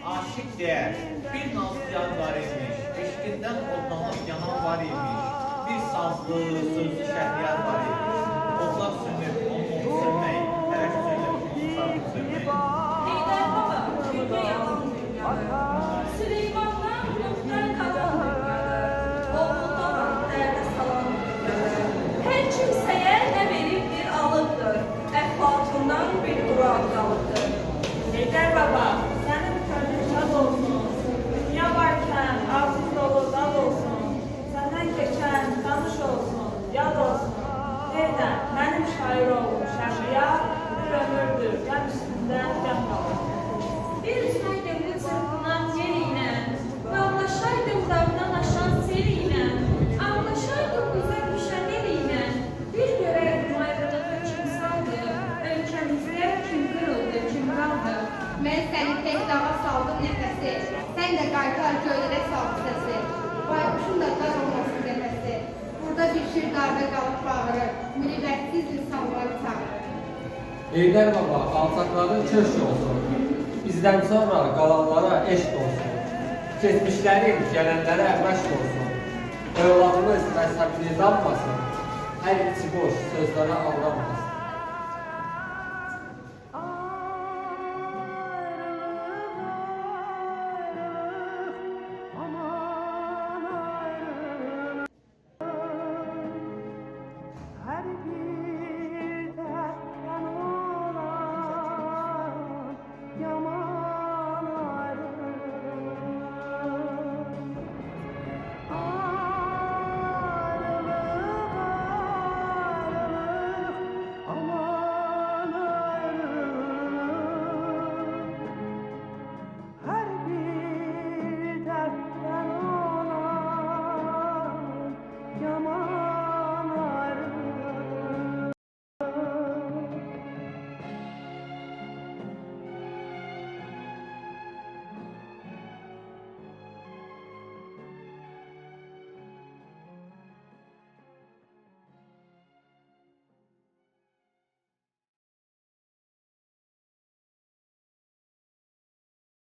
aşık deyər, bir nazlı yar var imiş, eşqindən odlanıb yanan var imiş, bir sazlı, sözlü şəhriyar var imiş, odlar sönür, onu sönmək, tərəf sönür, onu sarı sönmək. Heydər baba, çünki yalan dünyadır. Süleymandan Muxtar qalan dünyadır. Oğlunda olan dərdə salan dünyadır. Hər kimsəyə nə veribdir, alıbdır. Əhvalatından bir Quran qalıbdır. Heydər baba, sənin könlün şad olsun. Dünya varkən aziz dolu dad olsun. Səndən keçən tanış olsun, yad olsun. Deydən, mənim şair oğlum Şəhriyar bir ömürdür, yan üstündən can qalır. Bir üstəydim bu çırpınan yer ilə, və anlaşaydım dağdan aşan sel ilə, anlaşaydım bizə düşən el ilə, bir görəydim ayrılığı kim saldı, ölkəmizdə kim qırıldı, kim qaldı. Mən səni tək dağa saldım nəfəsi, sən də qaytar göylərə saldı səsi. Baykuşun da dar olmasın nəfəsi, burada bir şir darda qalıb bağırır, mürüvvətsiz insanları çağırır. Heydər baba, alçaqların köşk olsun, bizdən sonra qalanlara eşq olsun. Keçmişlərin gələnlərə məşq olsun, övladımız məzhəbini danmasın, hər içi boş sözlərə aldanmasın.